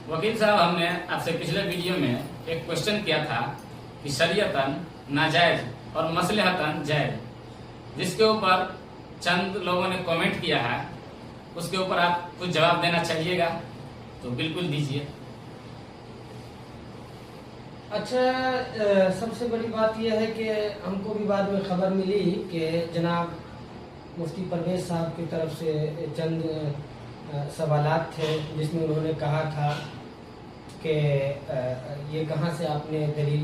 वकील साहब, हमने आपसे पिछले वीडियो में एक क्वेश्चन किया था कि शरीयतन नाजायज और मसलहतन जायज, जिसके ऊपर चंद लोगों ने कमेंट किया है, उसके ऊपर आप कुछ जवाब देना चाहिएगा तो बिल्कुल दीजिए। अच्छा, सबसे बड़ी बात यह है कि हमको भी बाद में खबर मिली कि जनाब मुफ्ती परवेज साहब की तरफ से चंद सवालात थे जिसमें उन्होंने कहा था कि ये कहाँ से आपने दलील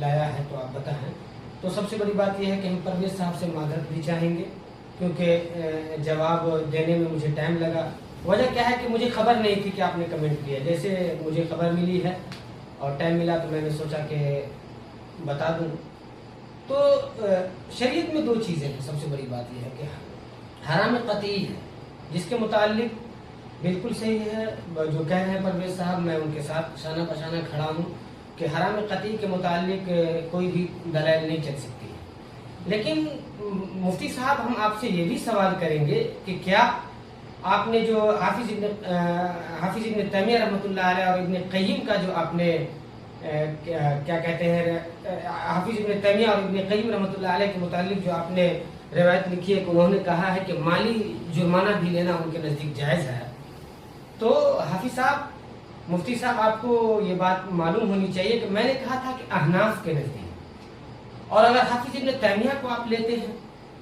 लाया है, तो आप बताएं। तो सबसे बड़ी बात यह है कि हम परवेज साहब से माजरत भी चाहेंगे क्योंकि जवाब देने में मुझे टाइम लगा। वजह क्या है कि मुझे खबर नहीं थी कि आपने कमेंट किया। जैसे मुझे खबर मिली है और टाइम मिला तो मैंने सोचा कि बता दूं। तो शरीयत में दो चीज़ें हैं। सबसे बड़ी बात यह है कि हराम कतई है, जिसके मुतालिक बिल्कुल सही है जो कह रहे हैं परवेज साहब, मैं उनके साथ शाना पशाना खड़ा हूँ कि हराम कतई के मुतालिक कोई भी दलाइल नहीं चल सकती है। लेकिन मुफ्ती साहब, हम आपसे ये भी सवाल करेंगे कि क्या आपने जो हाफिज इब्न तैमिया रहमतुल्लाह अलैह और इब्न क़य्यिम का जो आपने क्या कहते हैं, हाफिज इब्न तैमिया और इब्न क़य्यिम रहमतुल्लाह अलैह के मुतालिक जो आपने रिवायत लिखी है कि उन्होंने कहा है कि माली जुर्माना भी लेना उनके नज़दीक जायज़ है, तो हाफिज साहब, मुफ्ती साहब, आपको ये बात मालूम होनी चाहिए कि मैंने कहा था कि अहनाफ के नज़दीक, और अगर हाफिज इब्न तैमिया को आप लेते हैं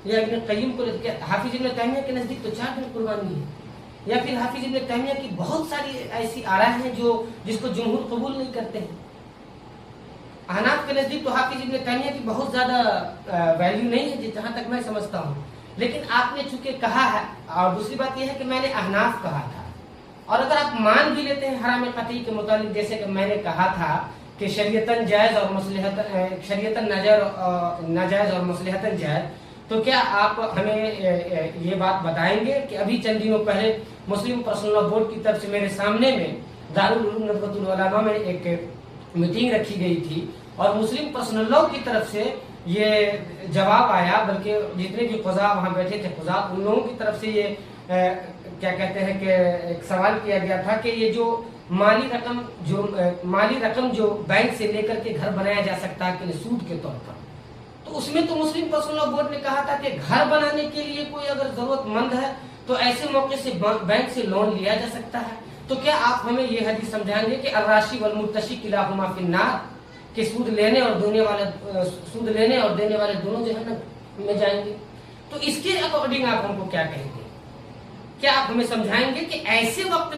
या इब्न क़य्यिम को लेते हैं, हाफिज इब्न तैमिया के नज़दीक तो 4 दिन कुर्बानी है, या फिर हाफिज इब्न तैमिया की बहुत सारी ऐसी आराय हैं जिसको जमहूर कबूल नहीं करते हैं। अहनाफ के नज़दीक तो हाफिज इब्न तैमिया की बहुत ज़्यादा वैल्यू नहीं है जहाँ तक मैं समझता हूँ। लेकिन आपने चूंकि कहा है, और दूसरी बात यह है कि मैंने अहनाफ कहा था, और अगर आप मान भी लेते हैं हराम कतई के मुतालिक, जैसे कि मैंने कहा था कि शरीयतन जायज़ और मसलहतन, शरीयतन नाजायज़ और मसलहतन जायज़, तो क्या आप हमें ये बात बताएंगे कि अभी चंद दिनों पहले मुस्लिम पर्सनल लॉ बोर्ड की तरफ से मेरे सामने में दारुल उलूम नदवतुल उलमा में एक मीटिंग रखी गई थी और मुस्लिम पर्सनल लॉ की तरफ से ये जवाब आया, बल्कि जितने भी खुजा वहाँ बैठे थे खुजा, उन लोगों की तरफ से ये क्या कहते हैं कि एक सवाल किया गया था कि ये जो माली रकम जो बैंक से लेकर के घर बनाया जा सकता है कि सूद के तौर पर, तो उसमें तो मुस्लिम पर्सनल लॉ बोर्ड ने कहा था कि घर बनाने के लिए कोई अगर जरूरतमंद है तो ऐसे मौके से बैंक से लोन लिया जा सकता है। तो क्या आप हमें ये हदीस समझाएंगे कि अर्राशी वल मुर्तशी किलाहुमा फिन्नार, कि सूद लेने और देने वाले दोनों जहन्नम में जाएंगे? तो इसके अकॉर्डिंग आप हमको क्या कहेंगे? क्या आप हमें समझाएंगे कि ऐसे वक्त